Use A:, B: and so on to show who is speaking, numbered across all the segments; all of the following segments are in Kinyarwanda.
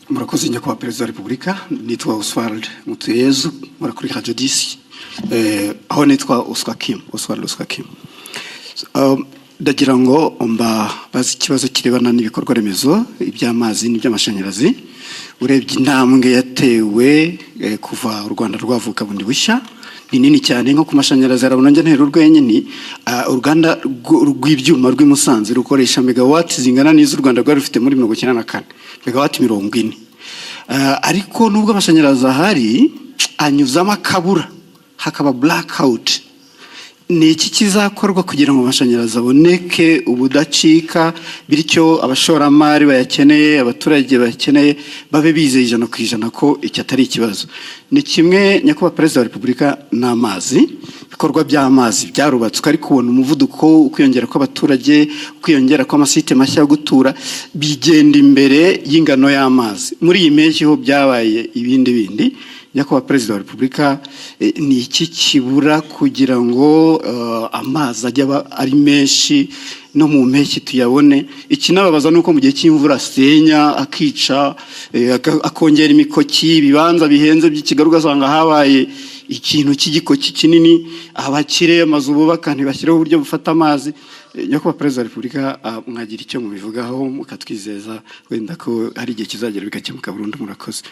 A: Murakoze nyakubahwa Perezida wa Repubulika, nitwa Oswald Mutuyezu, murakuri Radio 10, aho nitwa Oswald Oscar Kim. Ndagira ngo bazi ikibazo kirebana n'ibikorwa remezo iby'amazi n'iby'amashanyarazi. Urebye intambwe yatewe kuva u Rwanda rwavuka bundi bushya ni nini cyane, nko ku mashanyarazi arabona nje ntero rwenyine. Uruganda rw'ibyuma rw'i Musanze rukoresha megawati zingana n'izo u Rwanda rwari rufite muri 1994, megawati 40. Ariko nubwo amashanyarazi ahari anyuzamo akabura, hakaba blackout. Ni iki kizakorwa kugira ngo amashanyarazi aboneke ubudacika, bityo abashoramari bayakeneye, abaturage bayakeneye babe bizeye 100% ko iki atari ikibazo? Ni kimwe nyakubahwa Perezida wa Repubulika n'amazi, bikorwa by'amazi byarubatswe, ariko ubona umuvuduko ukwiyongera kw'abaturage, ukwiyongera kw'amasite mashya yo gutura bigenda imbere y'ingano y'amazi. Muri iyi mpeshyi ho byabaye ibindi. Nyakubahwa Perezida wa Repubulika, ni iki kibura kugira ngo amazi ajya ari menshi no mu mpeshyi tuyabone? Ikinababaza nuko mu gihe cy'imvura asenya akica, akongera imikoki, ibibanza bihenze by'ikigaruka ugasanga habaye ikintu cy'igikoki kinini, abakire amazu bubaka ntibashyireho uburyo bufata amazi. Nyakubahwa Perezida wa Repubulika, mwagira icyo mubivugaho mukatwizeza wenda ko hari igihe kizagera bikakemuka burundu? Murakoze.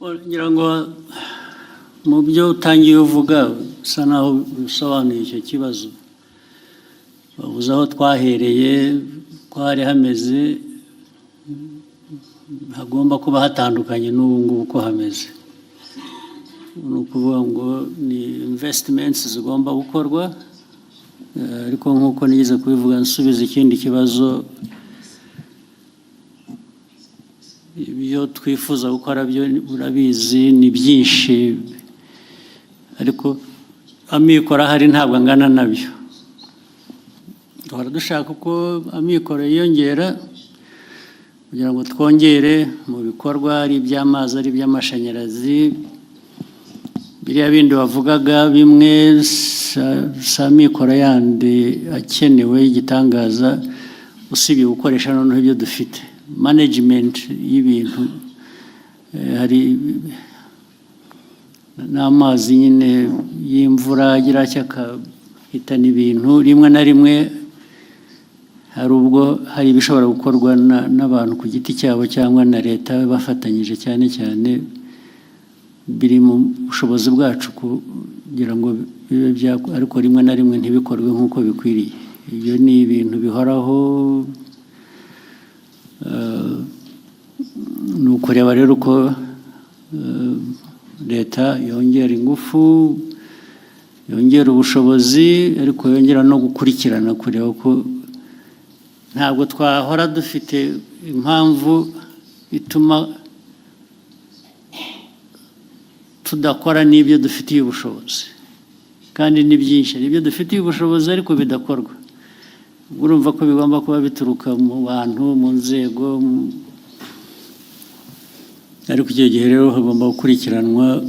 B: Ngira ngo mu byo utangiye uvuga usa naho usobanuye icyo kibazo. Bavuze aho twahereye ko hari hameze, hagomba kuba hatandukanye n'ubu ngubu ko hameze. Ni ukuvuga ngo ni investments zigomba gukorwa, ariko nk'uko nigeze kubivuga nsubiza ikindi kibazo, ibyo twifuza gukora byo urabizi ni byinshi, ariko amikoro ahari ntabwo angana nabyo. Duhora dushaka uko amikoro yiyongera kugira ngo twongere mu bikorwa, ari iby'amazi ari iby'amashanyarazi. Biriya bindi bavugaga bimwe si amikoro yandi akenewe y'igitangaza, usibye gukoresha noneho ibyo dufite. Management y'ibintu, hari n'amazi nyine y'imvura agira cyakahitana ibintu. Rimwe na rimwe hari ubwo hari ibishobora gukorwa n'abantu ku giti cyabo cyangwa na leta bafatanyije, cyane cyane biri mu bushobozi bwacu kugira ngo bibe ariko rimwe na rimwe ntibikorwe nk'uko bikwiriye. Ibyo ni ibintu bihoraho. Ni ukureba rero uko leta yongera ingufu, yongera ubushobozi, ariko yongera no gukurikirana, kureba ko ntabwo twahora dufite impamvu ituma tudakora n'ibyo dufitiye ubushobozi, kandi ni byinshi ibyo dufitiye ubushobozi ariko bidakorwa. Urumva ko bigomba kuba bituruka mu bantu, mu nzego, ariko icyo gihe rero hagomba gukurikiranwa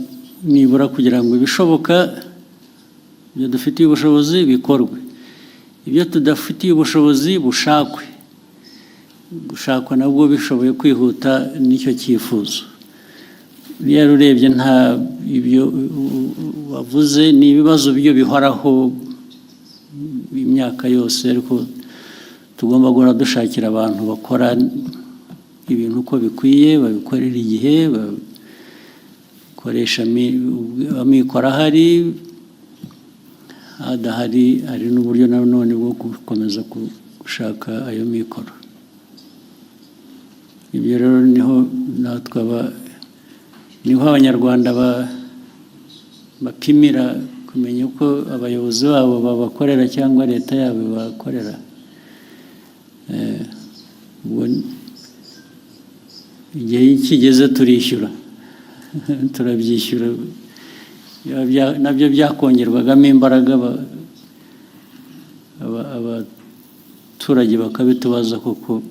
B: nibura kugira ngo ibishoboka ibyo dufitiye ubushobozi bikorwe, ibyo tudafitiye ubushobozi gushakwa nabwo bishoboye kwihuta n'icyo cyifuzo. Rero urebye nta ibyo wavuze, ni ibibazo byo bihoraho imyaka yose, ariko tugomba guhora dushakira abantu bakora ibintu uko bikwiye, babikorera igihe, bakoresha amikoro ahari, adahari hari n'uburyo nanone bwo gukomeza gushaka ayo mikoro. Ibyo rero niho natwe niho Abanyarwanda bapimira kumenya uko abayobozi babo babakorera cyangwa leta yabo bakorera. Igihe kigeze turishyura, turabyishyura, nabyo byakongerwagamo imbaraga, abaturage bakabitubaza koko,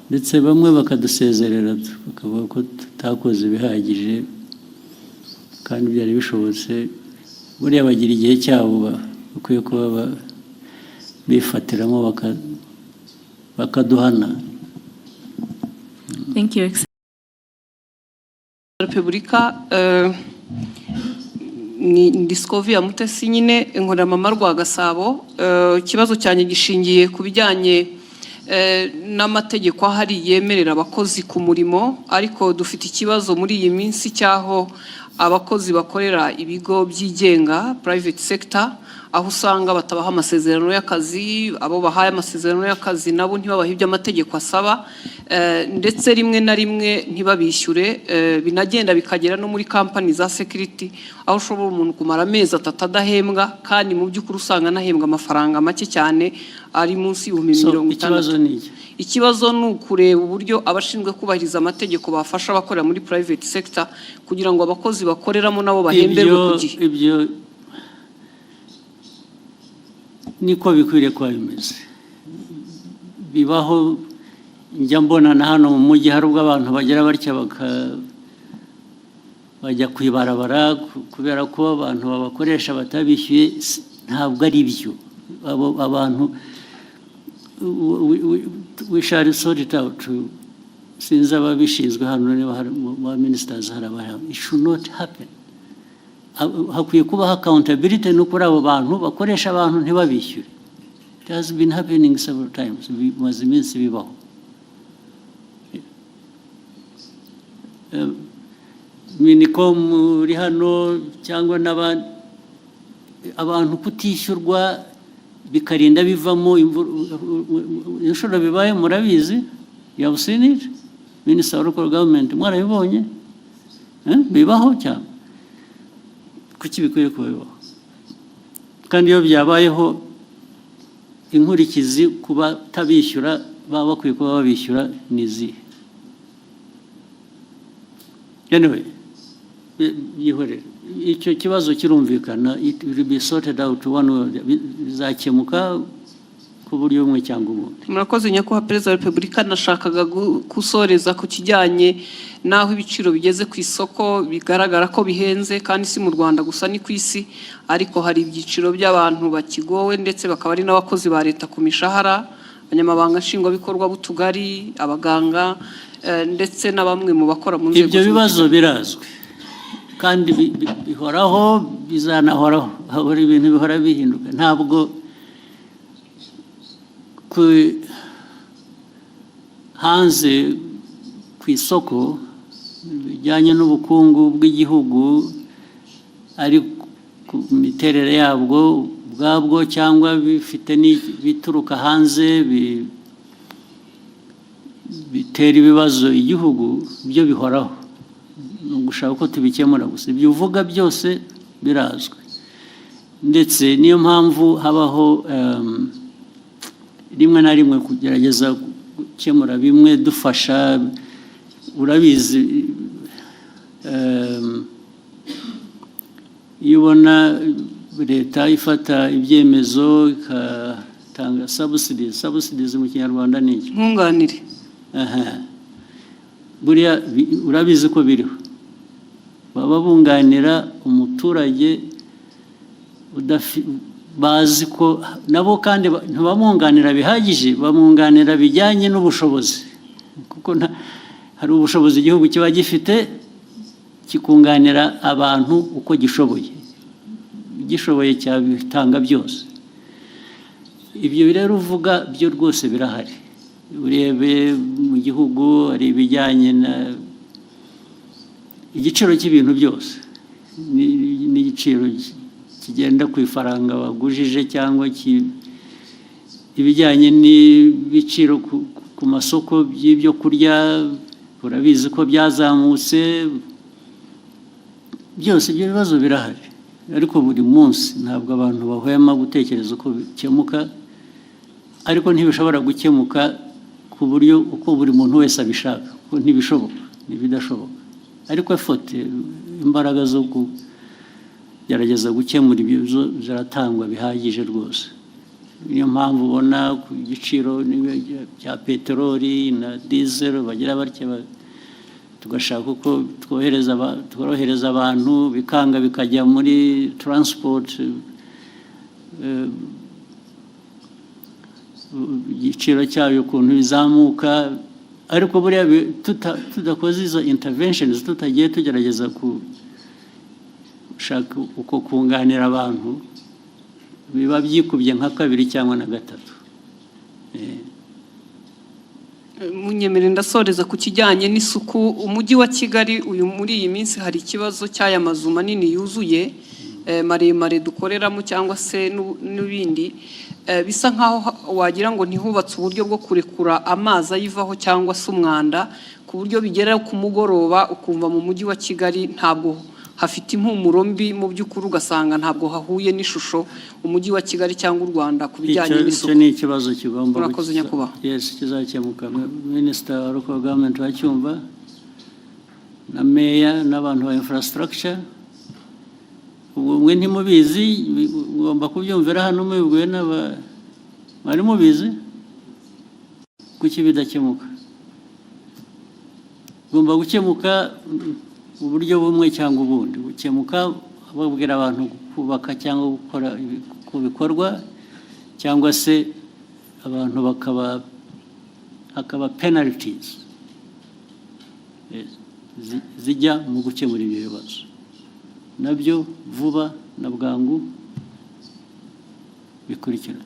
B: ndetse bamwe bakadusezerera bakavuga ko tutakoze ibihagije kandi byari bishobotse. Buriya bagira igihe cyabo bakwiye kuba bifatiramo bakaduhana.
C: Thank you.
D: Repubulika ni Discovery Mutesi nyine inkorera mama rwa Gasabo. Ikibazo cyane gishingiye ku bijyanye n'amategeko ahari yemerera abakozi ku murimo, ariko dufite ikibazo muri iyi minsi cyaho abakozi bakorera ibigo byigenga private sector, aho usanga batabaha amasezerano y'akazi, abo bahaye amasezerano y'akazi nabo ntibabahe ibyo amategeko asaba, ndetse rimwe na rimwe ntibabishyure, binagenda bikagera no muri company za security, aho ushobora umuntu kumara amezi 3 adahembwa kandi mu by'ukuri usanga anahembwa amafaranga make cyane ari munsi y'50. Ikibazo ni ukureba uburyo abashinzwe kubahiriza amategeko bafasha abakorera muri private sector kugira ngo abakozi bakoreramo nabo bahemberwe ku gihe.
B: Ibyo niko bikwiriye kuba bimeze. Bibaho njya mbona na hano mu mujyi hari ubwo abantu bagera batya bajya kwibarabara kubera ko abantu babakoresha batabishyuye. Ntabwo ari byo. Abo abantu we shall sort it out. Since ababishinzwe hano ba ministers haraba, it should not happen. Hakwiye kubaho accountability no kuri abo bantu bakoresha abantu ntibabishyure. It has been happening several times. Bimaze iminsi bibaho. Minicom uri hano cyangwa abantu kutishyurwa bikarinda bivamo inshuro bibaye murabizi. You have seen it? Minister of Local Government mwarabibonye? Bibaho cyane. Kuki bikwiye kubaho? Kandi iyo byabayeho inkurikizi kuba tabishyura baba bakwiye kuba babishyura nizi. Anyway, yihorere. Icyo kibazo kirumvikana, it will be sorted out one way, bizakemuka ku buryo bumwe cyangwa ubundi.
D: Murakoze nyakubahwa Perezida wa Repubulika, nashakaga gusoreza ku kijyanye naho ibiciro bigeze ku isoko bigaragara ko bihenze, kandi si mu Rwanda gusa ni ku isi, ariko hari ibyiciro by'abantu bakigowe ndetse bakaba ari n'abakozi ba leta ku mishahara, abanyamabanga nshingwabikorwa b'utugari, abaganga ndetse na bamwe mu bakora mu nzego.
B: Ibyo bibazo birazwi kandi bihoraho, bizanahoraho. Hari ibintu bihora bihinduka. Ntabwo hanze ku isoko bijyanye n'ubukungu bw'igihugu ari ku miterere yabwo ubwabwo cyangwa bifite bituruka hanze bitera ibibazo igihugu, byo bihoraho. Gushaka ko tubikemura gusa ibyo uvuga byose birazwi, ndetse niyo mpamvu habaho rimwe na rimwe kugerageza gukemura bimwe dufasha. Urabizi iyo ubona leta ifata ibyemezo igatanga subsidies mu Kinyarwanda ni iki?
D: Nkunganire.
B: Buriya urabizi ko biriho, baba bunganira umuturage bazi ko nabo kandi ntibamwunganira bihagije, bamwunganira bijyanye n'ubushobozi, kuko hari ubushobozi igihugu kiba gifite kikunganira abantu uko gishoboye cyabitanga byose. Ibyo rero uvuga byo rwose birahari. Urebe mu gihugu hari ibijyanye igiciro cy'ibintu byose n'igiciro kigenda ku ifaranga bagujije, cyangwa ibijyanye n'ibiciro ku masoko by'ibyo kurya. Urabizi ko byazamutse. Byose ibyo bibazo birahari, ariko buri munsi ntabwo abantu bahwema gutekereza uko bikemuka, ariko ntibishobora gukemuka ku buryo uko buri muntu wese abishaka, kuko ntibishoboka, ntibidashoboka. Ariko imbaraga zo kugerageza gukemura ibibazo ziratangwa bihagije rwose. Niyo mpamvu ubona ku giciro cya peteroli na diesel bagira batya, tugashaka uko tworohereza abantu, bikanga bikajya muri transport, igiciro cyayo ukuntu bizamuka. ariko buriya tudakoze izo interventions, tutagiye tugerageza gushaka uko kunganira abantu, biba byikubye nka kabiri cyangwa na gatatu.
D: Munyemere ndasoreza ku kijyanye n'isuku. Umujyi wa Kigali uyu muri iyi minsi hari ikibazo cy'aya mazu manini yuzuye maremare dukoreramo cyangwa se n'ibindi, bisa nkaho wagira ngo ntihubatse uburyo bwo kurekura amazi ayivaho cyangwa se umwanda, ku buryo bigera ku mugoroba ukumva mu mujyi wa Kigali ntabwo hafite impumuro mbi, mu by'ukuri ugasanga ntabwo hahuye n'ishusho umujyi wa Kigali cyangwa u Rwanda ku bijyanye n'isuku.
B: Icyo ni ikibazo kigomba
D: kizakemuka.
B: Minisita wa Local Government wacyumva na meya n'abantu ba infrastructure. Mwe ntimubizi, ugomba kubyumvira hano mubibwiwe mwari mubizi, kuki bidakemuka? Ugomba gukemuka uburyo bumwe cyangwa ubundi. Gukemuka babwira abantu kubaka cyangwa gukora ku bikorwa, cyangwa se abantu hakaba penalties zijya mu gukemura ibyo bibazo, nabyo vuba na bwangu bikurikira.